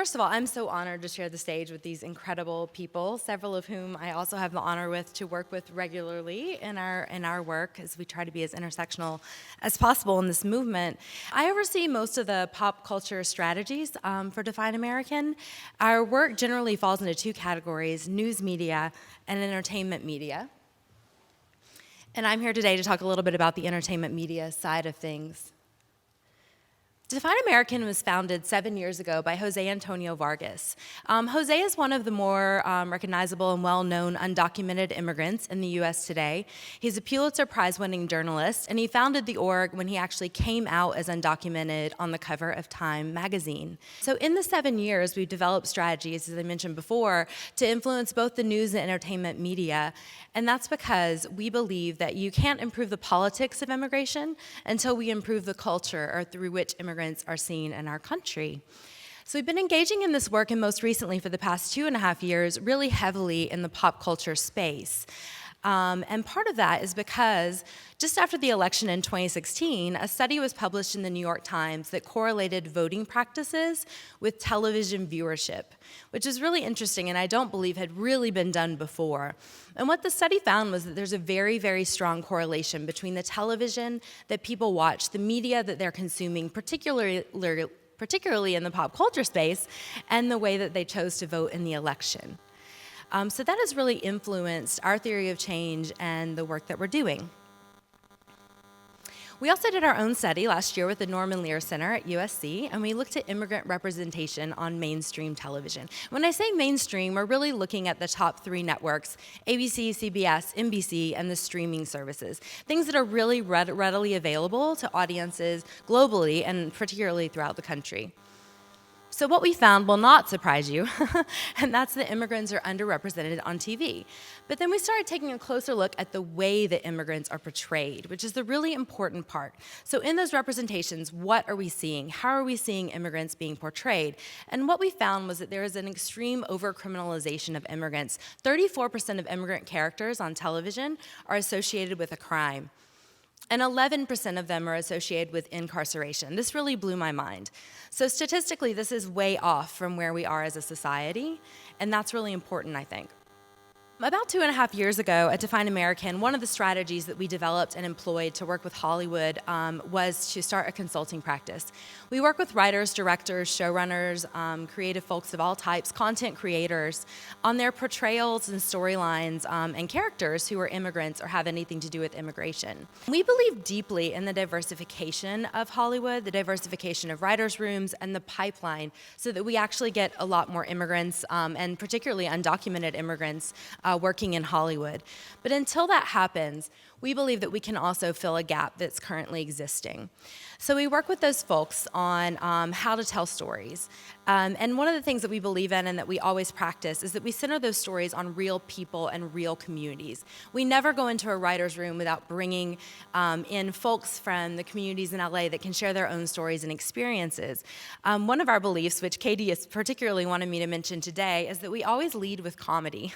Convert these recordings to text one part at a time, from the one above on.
first of all, I'm so honored to share the stage with these incredible people, several of whom I also have the honor to work with regularly in our work as we try to be as intersectional as possible in this movement. I oversee most of the pop culture strategies for Define American. Our work generally falls into two categories: news media and entertainment media. And I'm here today to talk a little bit about the entertainment media side of things. Define American was founded 7 years ago by Jose Antonio Vargas. Jose is one of the more recognizable and well-known undocumented immigrants in the U.S. today. He's a Pulitzer Prize-winning journalist, and he founded the org when he actually came out as undocumented on the cover of Time magazine. So in the 7 years, we've developed strategies, as I mentioned before, to influence both the news and entertainment media, and that's because we believe that you can't improve the politics of immigration until we improve the culture or through which immigrants are seen in our country. So we've been engaging in this work, and most recently for the past 2.5 years, really heavily in the pop culture space. And part of that is because just after the election in 2016, a study was published in the New York Times that correlated voting practices with television viewership, which is really interesting and I don't believe had really been done before. And what the study found was that there's a very, very strong correlation between the television that people watch, the media that they're consuming, particularly in the pop culture space, and the way that they chose to vote in the election. So that has really influenced our theory of change and the work that we're doing. We also did our own study last year with the Norman Lear Center at USC, and we looked at immigrant representation on mainstream television. When I say mainstream, we're really looking at the top 3 networks: ABC, CBS, NBC, and the streaming services. Things that are really readily available to audiences globally and particularly throughout the country. So what we found will not surprise you, and that's that immigrants are underrepresented on TV. But then we started taking a closer look at the way that immigrants are portrayed, which is the really important part. So in those representations, what are we seeing? How are we seeing immigrants being portrayed? And what we found was that there is an extreme over-criminalization of immigrants. 34% of immigrant characters on television are associated with a crime, and 11% of them are associated with incarceration. This really blew my mind. So statistically, this is way off from where we are as a society, and that's really important, I think. About 2.5 years ago at Define American, one of the strategies that we developed and employed to work with Hollywood was to start a consulting practice. We work with writers, directors, showrunners, creative folks of all types, content creators, on their portrayals and storylines and characters who are immigrants or have anything to do with immigration. We believe deeply in the diversification of Hollywood, the diversification of writers' rooms, and the pipeline so that we actually get a lot more immigrants, and particularly undocumented immigrants, working in Hollywood. But until that happens, we believe that we can also fill a gap that's currently existing. So we work with those folks on how to tell stories. And one of the things that we believe in and that we always practice is that we center those stories on real people and real communities. We never go into a writer's room without bringing in folks from the communities in LA that can share their own stories and experiences. One of our beliefs, which Katie has particularly wanted me to mention today, is that we always lead with comedy.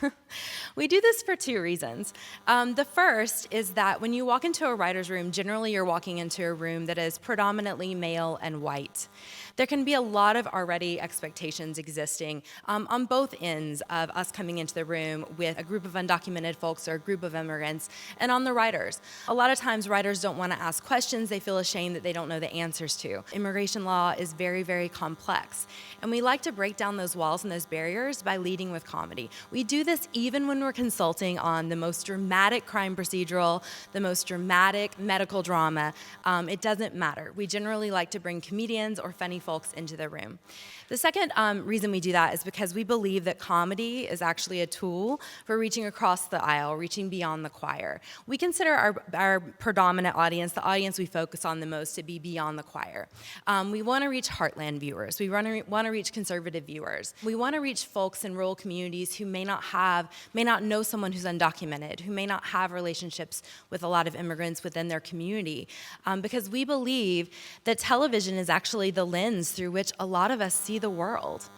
We do this for 2 reasons. The first is that when you walk into a writer's room, generally you're walking into a room that is predominantly male and white. There can be a lot of already expectations existing on both ends of us coming into the room with a group of undocumented folks or a group of immigrants, and on the writers. A lot of times writers don't want to ask questions they feel ashamed that they don't know the answers to. Immigration law is very, very complex, and we like to break down those walls and those barriers by leading with comedy. We do this even when we're consulting on the most dramatic crime procedural, the most dramatic medical drama. It doesn't matter. We generally like to bring comedians or funny folks into the room. The second reason we do that is because we believe that comedy is actually a tool for reaching across the aisle, reaching beyond the choir. We consider our predominant audience, the audience we focus on the most, to be beyond the choir. We want to reach heartland viewers. We want to reach conservative viewers. We want to reach folks in rural communities who may not know someone who's undocumented, who may not have relationships with a lot of immigrants within their community, because we believe that television is actually the lens through which a lot of us see the world.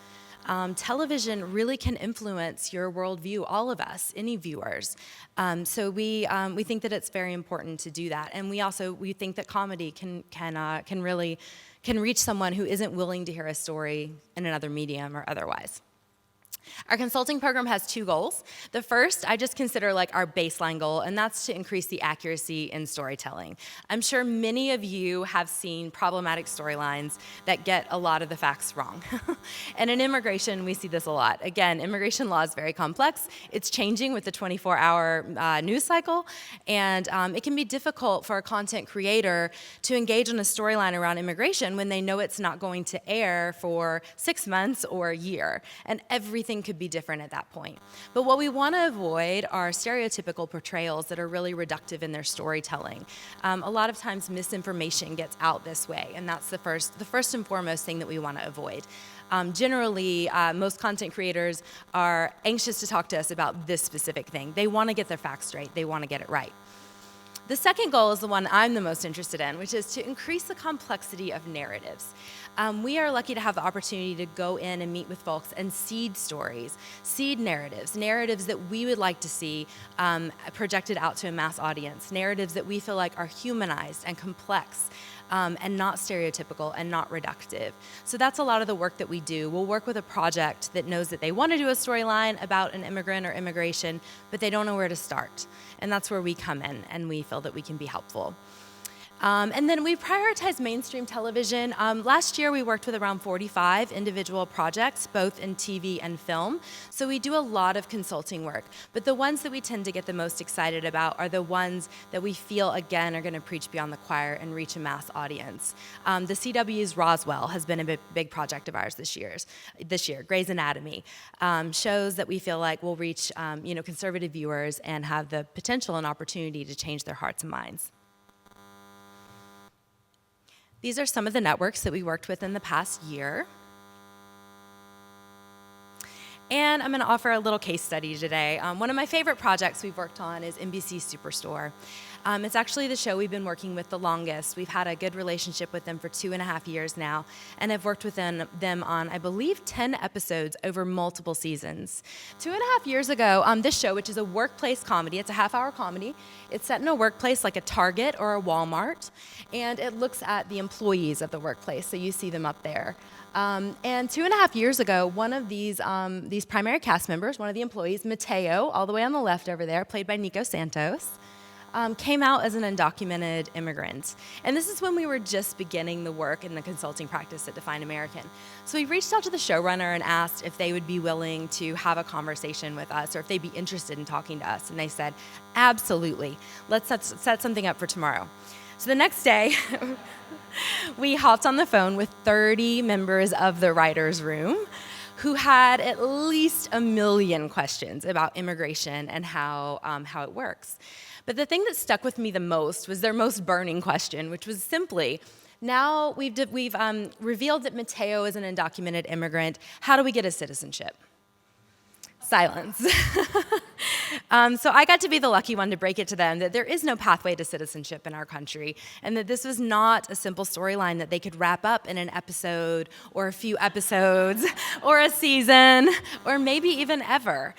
television really can influence your worldview, all of us, any viewers. So we think that it's very important to do that, and we think that comedy can reach someone who isn't willing to hear a story in another medium or otherwise. Our consulting program has 2 goals. The first, I just consider like our baseline goal, and that's to increase the accuracy in storytelling. I'm sure many of you have seen problematic storylines that get a lot of the facts wrong. And in immigration, we see this a lot. Again, immigration law is very complex. It's changing with the 24-hour news cycle, and it can be difficult for a content creator to engage in a storyline around immigration when they know it's not going to air for 6 months or a year, and everything could be different at that point. But what we want to avoid are stereotypical portrayals that are really reductive in their storytelling. A lot of times misinformation gets out this way, and that's the first and foremost thing that we want to avoid. Generally, most content creators are anxious to talk to us about this specific thing. They want to get their facts straight. They want to get it right. The second goal is the one I'm the most interested in, which is to increase the complexity of narratives. We are lucky to have the opportunity to go in and meet with folks and seed stories, seed narratives that we would like to see projected out to a mass audience, narratives that we feel like are humanized and complex, and not stereotypical and not reductive. So that's a lot of the work that we do. We'll work with a project that knows that they want to do a storyline about an immigrant or immigration, but they don't know where to start. And that's where we come in, and we feel that we can be helpful. And then we prioritize mainstream television. Last year we worked with around 45 individual projects, both in TV and film. So we do a lot of consulting work. But the ones that we tend to get the most excited about are the ones that we feel, again, are going to preach beyond the choir and reach a mass audience. The CW's Roswell has been a big project of ours this year. Grey's Anatomy, shows that we feel like will reach conservative viewers and have the potential and opportunity to change their hearts and minds. These are some of the networks that we worked with in the past year. And I'm going to offer a little case study today. One of my favorite projects we've worked on is Nbc Superstore. It's actually the show we've been working with the longest. We've had a good relationship with them for 2.5 years now, and I've worked with them on, I believe, 10 episodes over multiple seasons. 2.5 years ago, this show, which is a workplace comedy, it's a half-hour comedy. It's set in a workplace like a Target or a Walmart, and it looks at the employees of the workplace, so you see them up there. And 2.5 years ago, one of these primary cast members, one of the employees, Mateo, all the way on the left over there, played by Nico Santos, came out as an undocumented immigrant. And this is when we were just beginning the work in the consulting practice at Define American. So we reached out to the showrunner and asked if they would be willing to have a conversation with us or if they'd be interested in talking to us. And they said, absolutely. Let's set something up for tomorrow. So the next day, we hopped on the phone with 30 members of the writers' room who had at least 1 million questions about immigration and how it works. But the thing that stuck with me the most was their most burning question, which was simply, now we've revealed that Mateo is an undocumented immigrant. How do we get his citizenship? Silence. So I got to be the lucky one to break it to them that there is no pathway to citizenship in our country, and that this was not a simple storyline that they could wrap up in an episode or a few episodes or a season or maybe even ever.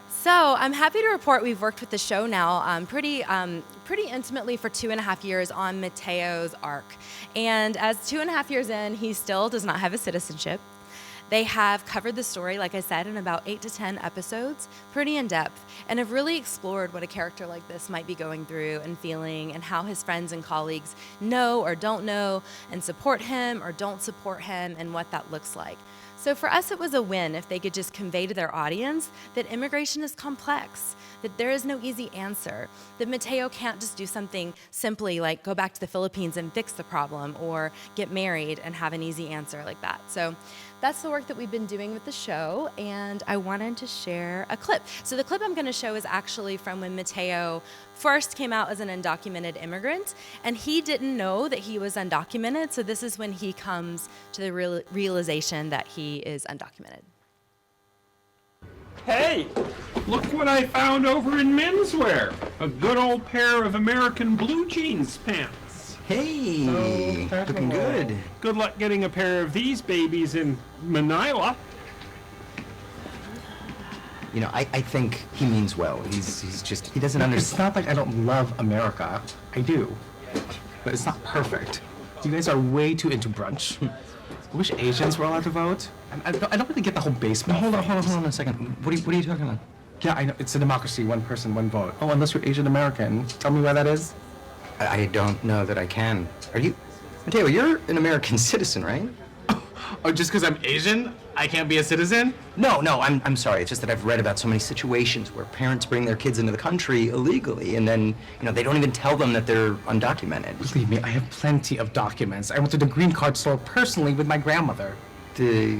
So I'm happy to report we've worked with the show now pretty intimately for 2.5 years on Mateo's arc. And as 2.5 years in, he still does not have a citizenship. They have covered the story, like I said, in about 8 to 10 episodes, pretty in depth, and have really explored what a character like this might be going through and feeling, and how his friends and colleagues know or don't know and support him or don't support him, and what that looks like. So for us, it was a win if they could just convey to their audience that immigration is complex, that there is no easy answer, that Mateo can't just do something simply like go back to the Philippines and fix the problem or get married and have an easy answer like that. So that's the work that we've been doing with the show, and I wanted to share a clip. So the clip I'm going to show is actually from when Mateo first came out as an undocumented immigrant, and he didn't know that he was undocumented, so this is when he comes to the realization that he is undocumented. Hey, look what I found over in menswear. A good old pair of American blue jeans pants. Hey, looking good. Good luck getting a pair of these babies in Manila. You know, I think he means well. He's just, he doesn't understand. It's not like I don't love America. I do. But it's not perfect. You guys are way too into brunch. I wish Asians were allowed to vote. I don't really get the whole basement. Hold on a second. What are you talking about? Yeah, I know. It's a democracy. One person, one vote. Oh, unless you're Asian American. Tell me why that is. I don't know that I can. Are you, Mateo, you're an American citizen, right? Oh, just because I'm Asian, I can't be a citizen? No, I'm sorry. It's just that I've read about so many situations where parents bring their kids into the country illegally, and then, you know, they don't even tell them that they're undocumented. Believe me, I have plenty of documents. I went to the green card store personally with my grandmother. The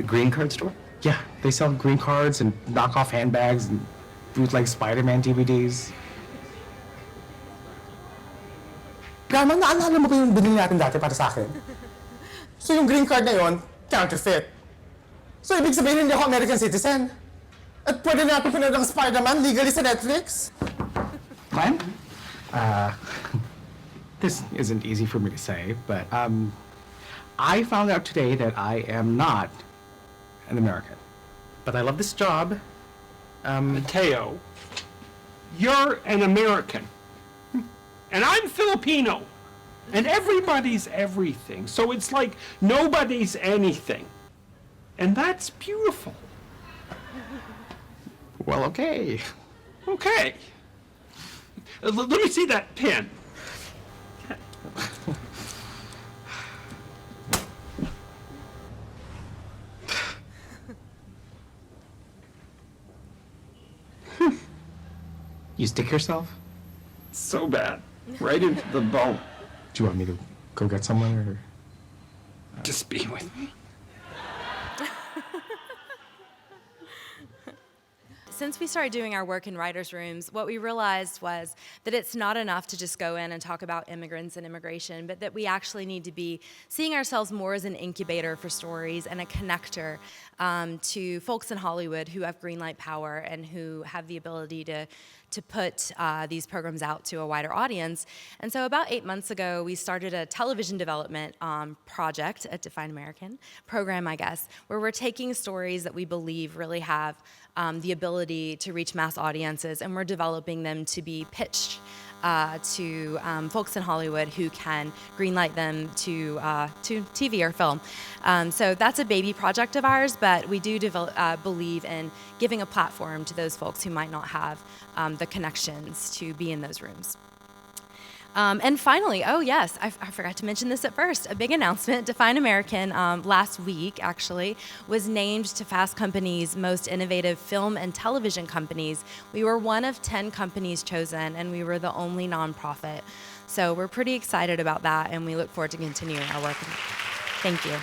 green card store? Yeah, they sell green cards and knockoff handbags and bootleg Spider-Man DVDs. Grandma, naalala mo ko yung binili natin dati para sa akin? So yung green card na yon, counterfeit. So ibig sabihin hindi ako American citizen? At pwede natin pinanood ng Spider-Man legally sa Netflix? Glenn? This isn't easy for me to say, but I found out today that I am not an American. But I love this job. Mateo, you're an American. And I'm Filipino. And everybody's everything. So it's like nobody's anything. And that's beautiful. Well, okay. Okay. Let me see that pen. You stick yourself? So bad. Right into the bone. Do you want me to go get someone, or? Just be with me. Since we started doing our work in writers' rooms, what we realized was that it's not enough to just go in and talk about immigrants and immigration, but that we actually need to be seeing ourselves more as an incubator for stories and a connector to folks in Hollywood who have green light power and who have the ability to put these programs out to a wider audience. And so about 8 months ago, we started a television development project, a Define American program, I guess, where we're taking stories that we believe really have the ability to reach mass audiences, and we're developing them to be pitched to folks in Hollywood who can greenlight them to TV or film. So that's a baby project of ours, but we do believe in giving a platform to those folks who might not have the connections to be in those rooms. And finally, oh yes, I forgot to mention this at first, a big announcement. Define American last week, actually, was named to Fast Company's most innovative film and television companies. We were one of 10 companies chosen, and we were the only nonprofit. So we're pretty excited about that, and we look forward to continuing our work. Thank you.